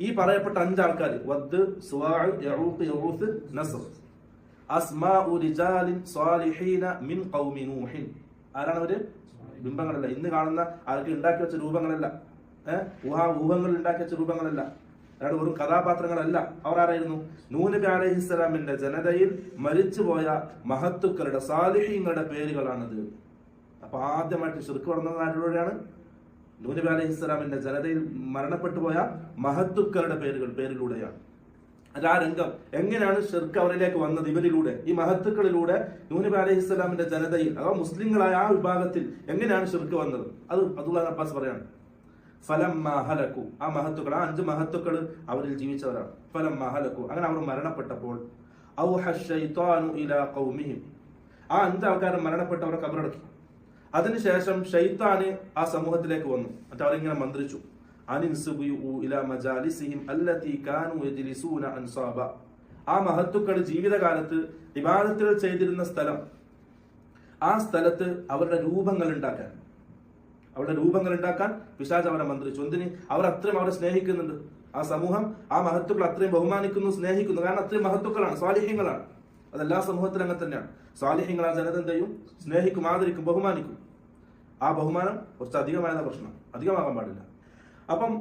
ഈ പറയപ്പെട്ട 5 ആൾക്കാർ വദ്, സുവാഅ്, യഊഖ്, യഊസ്, നസ്ർ, അസ്മാഉ റിജാലിൻ സ്വാലിഹീന മിൻ ഖൗമി നൂഹിൻ. ആരാണ് അവര്? ബിംബങ്ങളല്ല, ഇന്ന് കാണുന്ന ആൾക്ക് ഉണ്ടാക്കി വെച്ച രൂപങ്ങളല്ല, ഊഹങ്ങൾ ഉണ്ടാക്കി വെച്ച രൂപങ്ങളല്ല, അതായത് വെറും കഥാപാത്രങ്ങളല്ല. അവർ ആരായിരുന്നു? നൂഹ് നബി അലൈഹിസ്സലാമിന്റെ ജനതയിൽ മരിച്ചുപോയ മഹത്തുക്കളുടെ, സാലിഹീങ്ങളുടെ പേരുകളാണത്. അപ്പൊ ആദ്യമായിട്ട് ശിർക്ക് പറഞ്ഞത് ആരോടെയാണ്? നൂഹ് നബി അലൈഹിസ്സലാമിന്റെ ജനതയിൽ മരണപ്പെട്ടു പോയ മഹത്തുക്കളുടെ പേരിലൂടെയാണ്. ആ രംഗം എങ്ങനെയാണ് ശിർക്ക് അവരിലേക്ക് വന്നത്? ഇവരിലൂടെ, ഈ മഹത്തുക്കളിലൂടെ നൂഹ് നബി അലൈഹിസ്സലാമിന്റെ ജനതയിൽ അഥവാ മുസ്ലിങ്ങളായ ആ വിഭാഗത്തിൽ എങ്ങനെയാണ് ശിർക്ക് വന്നത്? അത് അബ്ദുല്ലാഹ് അബ്ബാസ് പറയാണ്. ഫലമ്മ ഹലക്കു, ആ മഹത്തുക്കൾ, ആ 5 മഹത്തുക്കൾ അവരിൽ ജീവിച്ചവരാണ്. ഫലമ്മ ഹലക്കു, അങ്ങനെ അവർ മരണപ്പെട്ടപ്പോൾ ഔഹ ശൈത്വാനു ഇലാ ഖൗമിഹിം, ആ 5 ആൾക്കാർ മരണപ്പെട്ടവരെ കബറടക്കി. അതിനുശേഷം ഷൈത്താന് ആ സമൂഹത്തിലേക്ക് വന്നു. എന്നിട്ട് അവരിങ്ങനെ മന്ത്രിച്ചു, ഇലാ മജാലിസിഹിം അല്ലതി കാനൂ യജ്ലിസൂന അൻസാബ, ആ മഹത്തുക്കൾ ജീവിതകാലത്ത് ഇബാദത്തുകൾ ചെയ്തിരുന്ന സ്ഥലം, ആ സ്ഥലത്ത് അവരുടെ രൂപങ്ങൾ ഉണ്ടാക്കാൻ പിശാച് അവരെ മന്ത്രിച്ചു. എന്തിന്? അവർ അത്രയും അവരെ സ്നേഹിക്കുന്നുണ്ട്. ആ സമൂഹം ആ മഹത്തുക്കൾ അത്രയും ബഹുമാനിക്കുന്നു, സ്നേഹിക്കുന്നു. കാരണം അത്രയും മഹത്തുക്കളാണ്, സ്വാലിഹ്യങ്ങളാണ്. അതെല്ലാ സമൂഹത്തിലും അങ്ങനെ തന്നെയാണ്. സ്വാലിഹ്യങ്ങൾ ആ ജനത എന്ത് ചെയ്യും? സ്നേഹിക്കും, ആദരിക്കും, ബഹുമാനിക്കും. ആ ബഹുമാനം കുറച്ച് അധികമായതാ പ്രശ്നം, അധികമാകാൻ പാടില്ല. അപ്പം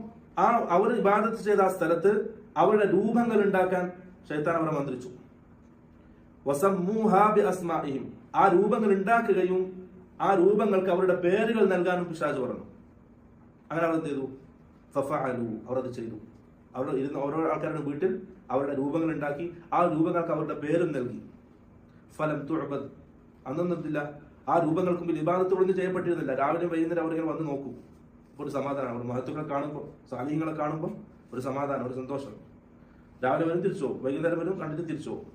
അവർ ഇബാദത്ത് ചെയ്ത ആ സ്ഥലത്ത് അവരുടെ രൂപങ്ങൾ ഉണ്ടാക്കാൻ ശൈത്താൻ അവരെ മന്ത്രിച്ചു. വസമ്മൂഹാ ബിഅസ്മാഇഹിം, ആ രൂപങ്ങൾ ഉണ്ടാക്കുകയും ആ രൂപങ്ങൾക്ക് അവരുടെ പേരുകൾ നൽകാനും പിശാച് പറഞ്ഞു. അങ്ങനെ അവർ എന്ത് ചെയ്തു? ഫഫഅലു, അവർ അത് ചെയ്തു. അവർ ഇരുന്ന് ഓരോ ആൾക്കാരുടെ വീട്ടിൽ അവരുടെ രൂപങ്ങൾ ഉണ്ടാക്കി, ആ രൂപങ്ങൾക്ക് അവരുടെ പേരും നൽകി. ഫലം തുഅബദ്, അന്നൊന്നുമില്ല, ആ രൂപങ്ങൾക്ക് മുമ്പിൽ ഇബാദത്തുകളൊന്നും ചെയ്യപ്പെട്ടിരുന്നില്ല. രാവിലെ വൈകുന്നേരം അവരിങ്ങനെ വന്ന് നോക്കും, ഒരു സമാധാനം. അവർ മഹത്തുക്കളെ കാണുമ്പോൾ, സാലിഹ്യങ്ങളെ കാണുമ്പോൾ ഒരു സമാധാനം, ഒരു സന്തോഷം. രാവിലെ വരും, തിരിച്ചു പോകും, വൈകുന്നേരം വരും, കണ്ടിട്ട് തിരിച്ചു പോകും.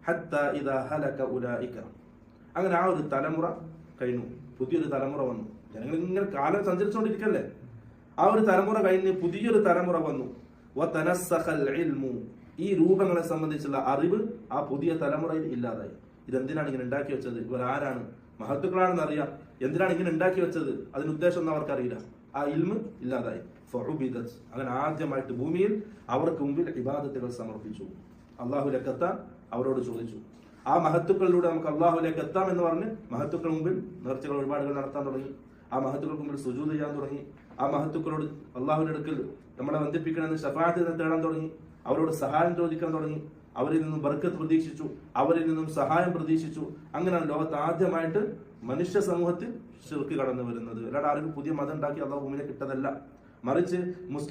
ഹത്താ ഇദാ ഹലക ഉലൈക, അങ്ങനെ ആ ഒരു തലമുറ കഴിഞ്ഞു, പുതിയൊരു തലമുറ വന്നു. ജനങ്ങൾ ഇങ്ങനെ കാലം സഞ്ചരിച്ചുകൊണ്ടിരിക്കല്ലേ. ആ ഒരു തലമുറ കഴിഞ്ഞ് പുതിയൊരു തലമുറ വന്നു. വതനസ്സഖൽ ഇൽമു, ഈ രൂപങ്ങളെ സംബന്ധിച്ചുള്ള അറിവ് ആ പുതിയ തലമുറയിൽ ഇല്ലാതായി. ഇതെന്തിനാണ് ഇങ്ങനെ ഉണ്ടാക്കി വെച്ചത്? ഇവർ ആരാണ്? മഹത്തുക്കളാണെന്ന് അറിയാം, എന്തിനാണ് ഇങ്ങനെ ഉണ്ടാക്കി വെച്ചത്? അതിന് ഉദ്ദേശം ഒന്നും അവർക്കറിയില്ല. ആ ഇൽമ് ഇല്ലാതായി. ഫഉബിദത്, അങ്ങനെ ആദ്യമായിട്ട് ഭൂമിയിൽ അവർക്ക് മുമ്പിൽ ഇബാദത്തുകൾ സമർപ്പിച്ചു. അള്ളാഹുലേക്ക് എത്താൻ അവരോട് ചോദിച്ചു. ആ മഹത്തുക്കളിലൂടെ നമുക്ക് അള്ളാഹുലേക്ക് എത്താം എന്ന് പറഞ്ഞ് മഹത്തുക്കൾ മുമ്പിൽ നേർച്ചകൾ, ഒരുപാടുകൾ നടത്താൻ തുടങ്ങി. ആ മഹത്തുക്കൾക്ക് മുമ്പിൽ സുജൂദ് ചെയ്യാൻ തുടങ്ങി. ആ മഹത്തുക്കളോട് അള്ളാഹുവിന്റെ അടുക്കൽ നമ്മളെ ബന്ധിപ്പിക്കണമെന്ന് ശഫാഅത്ത് തേടാൻ തുടങ്ങി. അവരോട് സഹായം ചോദിക്കാൻ തുടങ്ങി. അവരിൽ നിന്നും ബർക്കത്ത് പ്രതീക്ഷിച്ചു, അവരിൽ നിന്നും സഹായം പ്രതീക്ഷിച്ചു. അങ്ങനെയാണ് ലോകത്ത് ആദ്യമായിട്ട് മനുഷ്യ സമൂഹത്തിൽ ശിർക്ക് കടന്നു വരുന്നത്. അല്ലാതെ ആരും പുതിയ മതം ഉണ്ടാക്കി അള്ളാഹു ഭൂമിയിലേക്ക് ഇട്ടതല്ല. മറിച്ച്